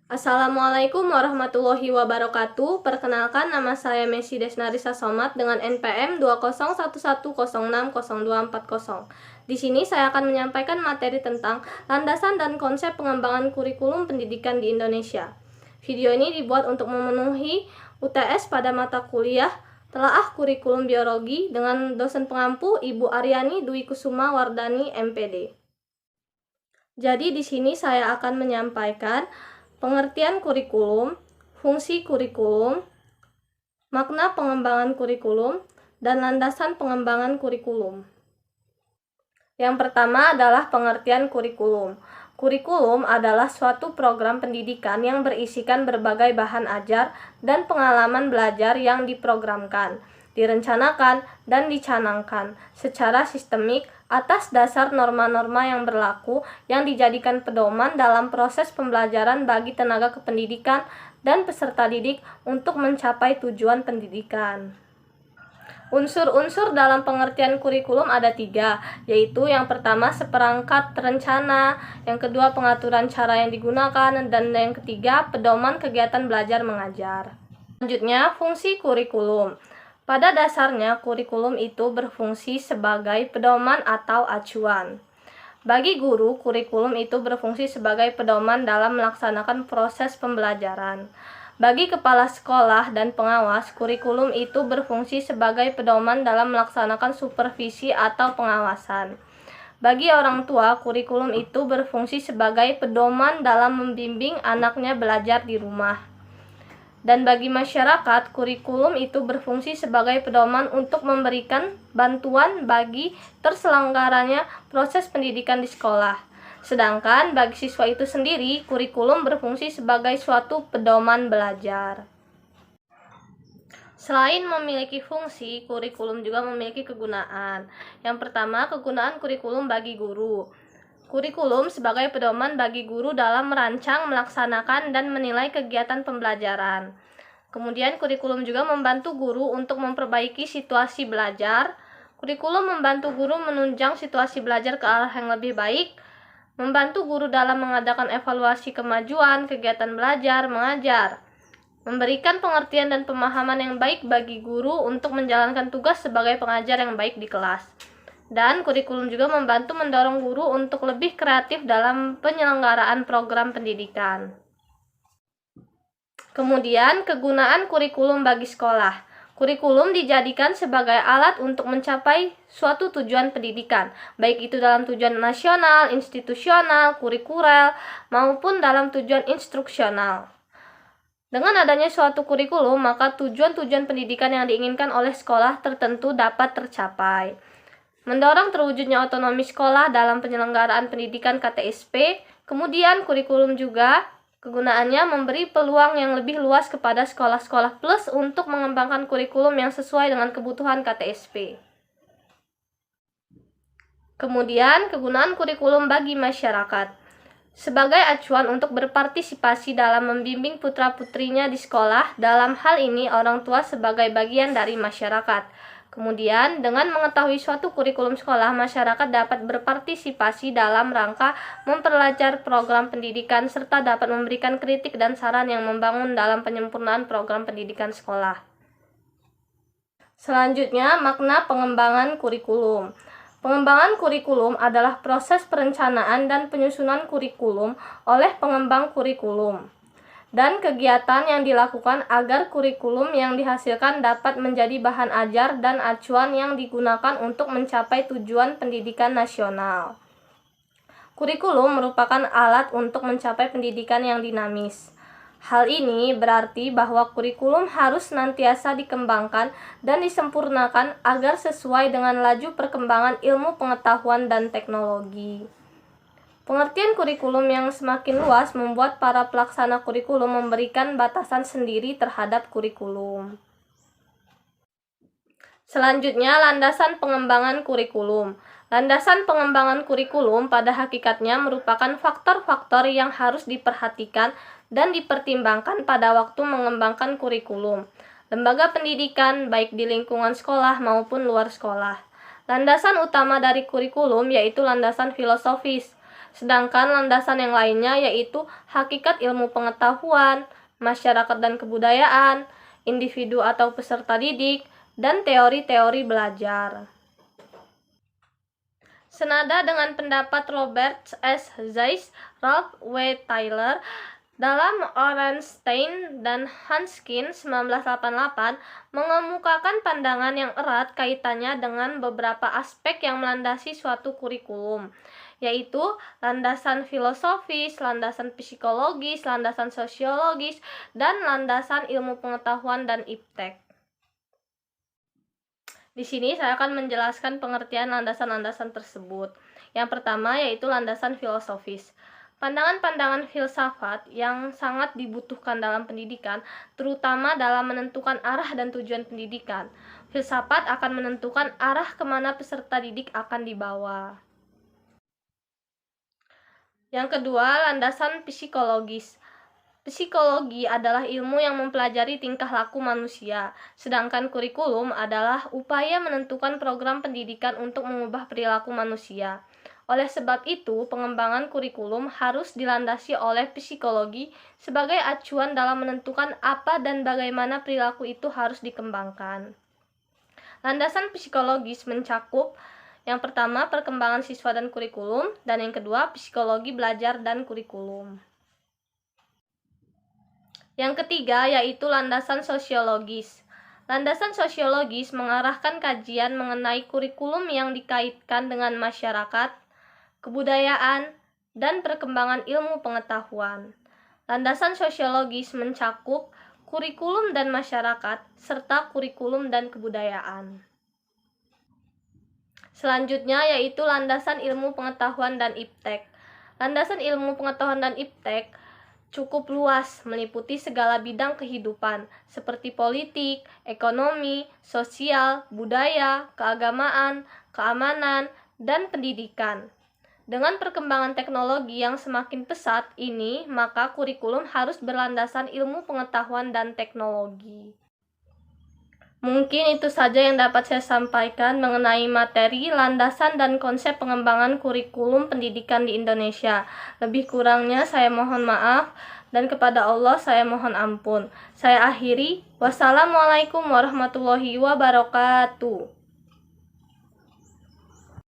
Assalamualaikum warahmatullahi wabarakatuh. Perkenalkan, nama saya Messi Desnarisa Somad dengan NPM 20110602400. Di sini saya akan menyampaikan materi tentang landasan dan konsep pengembangan kurikulum pendidikan di Indonesia. Video ini dibuat untuk memenuhi UTS pada mata kuliah Telaah Kurikulum Biologi dengan dosen pengampu Ibu Aryani Dwi Kusuma Wardani MPD. Jadi di sini saya akan menyampaikan pengertian kurikulum, fungsi kurikulum, makna pengembangan kurikulum, dan landasan pengembangan kurikulum. Yang pertama adalah pengertian kurikulum. Kurikulum adalah suatu program pendidikan yang berisikan berbagai bahan ajar dan pengalaman belajar yang diprogramkan, direncanakan, dan dicanangkan secara sistemik atas dasar norma-norma yang berlaku yang dijadikan pedoman dalam proses pembelajaran bagi tenaga kependidikan dan peserta didik untuk mencapai tujuan pendidikan. Unsur-unsur dalam pengertian kurikulum ada 3, yaitu yang pertama seperangkat rencana, yang kedua pengaturan cara yang digunakan, dan yang ketiga pedoman kegiatan belajar mengajar. Selanjutnya, fungsi kurikulum. Pada dasarnya, kurikulum itu berfungsi sebagai pedoman atau acuan. Bagi guru, kurikulum itu berfungsi sebagai pedoman dalam melaksanakan proses pembelajaran. Bagi kepala sekolah dan pengawas, kurikulum itu berfungsi sebagai pedoman dalam melaksanakan supervisi atau pengawasan. Bagi orang tua, kurikulum itu berfungsi sebagai pedoman dalam membimbing anaknya belajar di rumah. Dan bagi masyarakat, kurikulum itu berfungsi sebagai pedoman untuk memberikan bantuan bagi terselenggaranya proses pendidikan di sekolah. Sedangkan bagi siswa itu sendiri, kurikulum berfungsi sebagai suatu pedoman belajar. Selain memiliki fungsi, kurikulum juga memiliki kegunaan. Yang pertama, kegunaan kurikulum bagi guru. Kurikulum sebagai pedoman bagi guru dalam merancang, melaksanakan, dan menilai kegiatan pembelajaran. Kemudian, kurikulum juga membantu guru untuk memperbaiki situasi belajar. Kurikulum membantu guru menunjang situasi belajar ke arah yang lebih baik, membantu guru dalam mengadakan evaluasi kemajuan kegiatan belajar mengajar, memberikan pengertian dan pemahaman yang baik bagi guru untuk menjalankan tugas sebagai pengajar yang baik di kelas. Dan kurikulum juga membantu mendorong guru untuk lebih kreatif dalam penyelenggaraan program pendidikan. Kemudian, kegunaan kurikulum bagi sekolah. Kurikulum dijadikan sebagai alat untuk mencapai suatu tujuan pendidikan, baik itu dalam tujuan nasional, institusional, kurikuler, maupun dalam tujuan instruksional. Dengan adanya suatu kurikulum, maka tujuan-tujuan pendidikan yang diinginkan oleh sekolah tertentu dapat tercapai. Mendorong terwujudnya otonomi sekolah dalam penyelenggaraan pendidikan KTSP, kemudian kurikulum juga kegunaannya memberi peluang yang lebih luas kepada sekolah-sekolah plus untuk mengembangkan kurikulum yang sesuai dengan kebutuhan KTSP. Kemudian, kegunaan kurikulum bagi masyarakat. Sebagai acuan untuk berpartisipasi dalam membimbing putra-putrinya di sekolah, dalam hal ini orang tua sebagai bagian dari masyarakat. Kemudian, dengan mengetahui suatu kurikulum sekolah, masyarakat dapat berpartisipasi dalam rangka mempelajari program pendidikan serta dapat memberikan kritik dan saran yang membangun dalam penyempurnaan program pendidikan sekolah. Selanjutnya, makna pengembangan kurikulum. Pengembangan kurikulum adalah proses perencanaan dan penyusunan kurikulum oleh pengembang kurikulum dan kegiatan yang dilakukan agar kurikulum yang dihasilkan dapat menjadi bahan ajar dan acuan yang digunakan untuk mencapai tujuan pendidikan nasional. Kurikulum merupakan alat untuk mencapai pendidikan yang dinamis. Hal ini berarti bahwa kurikulum harus senantiasa dikembangkan dan disempurnakan agar sesuai dengan laju perkembangan ilmu pengetahuan dan teknologi. Pengertian kurikulum yang semakin luas membuat para pelaksana kurikulum memberikan batasan sendiri terhadap kurikulum. Selanjutnya, landasan pengembangan kurikulum. Landasan pengembangan kurikulum pada hakikatnya merupakan faktor-faktor yang harus diperhatikan dan dipertimbangkan pada waktu mengembangkan kurikulum lembaga pendidikan baik di lingkungan sekolah maupun luar sekolah. Landasan utama dari kurikulum yaitu landasan filosofis. Sedangkan landasan yang lainnya yaitu hakikat ilmu pengetahuan, masyarakat dan kebudayaan, individu atau peserta didik, dan teori-teori belajar. Senada dengan pendapat Robert S. Zeiss, Ralph W. Tyler, dalam Orenstein dan Hanskin 1988 mengemukakan pandangan yang erat kaitannya dengan beberapa aspek yang melandasi suatu kurikulum, yaitu landasan filosofis, landasan psikologis, landasan sosiologis, dan landasan ilmu pengetahuan dan iptek. Di sini saya akan menjelaskan pengertian landasan-landasan tersebut. Yang pertama yaitu landasan filosofis. Pandangan-pandangan filsafat yang sangat dibutuhkan dalam pendidikan, terutama dalam menentukan arah dan tujuan pendidikan. Filsafat akan menentukan arah kemana peserta didik akan dibawa. Yang kedua, landasan psikologis. Psikologi adalah ilmu yang mempelajari tingkah laku manusia, sedangkan kurikulum adalah upaya menentukan program pendidikan untuk mengubah perilaku manusia. Oleh sebab itu, pengembangan kurikulum harus dilandasi oleh psikologi sebagai acuan dalam menentukan apa dan bagaimana perilaku itu harus dikembangkan. Landasan psikologis mencakup yang pertama, perkembangan siswa dan kurikulum, dan yang kedua, psikologi belajar dan kurikulum. Yang ketiga yaitu landasan sosiologis. Landasan sosiologis mengarahkan kajian mengenai kurikulum yang dikaitkan dengan masyarakat, kebudayaan, dan perkembangan ilmu pengetahuan. Landasan sosiologis mencakup kurikulum dan masyarakat, serta kurikulum dan kebudayaan. Selanjutnya yaitu landasan ilmu pengetahuan dan iptek. Landasan ilmu pengetahuan dan iptek cukup luas, meliputi segala bidang kehidupan, seperti politik, ekonomi, sosial, budaya, keagamaan, keamanan, dan pendidikan. Dengan perkembangan teknologi yang semakin pesat ini, maka kurikulum harus berlandasan ilmu pengetahuan dan teknologi. Mungkin itu saja yang dapat saya sampaikan mengenai materi, landasan, dan konsep pengembangan kurikulum pendidikan di Indonesia. Lebih kurangnya saya mohon maaf, dan kepada Allah saya mohon ampun. Saya akhiri. Wassalamualaikum warahmatullahi wabarakatuh.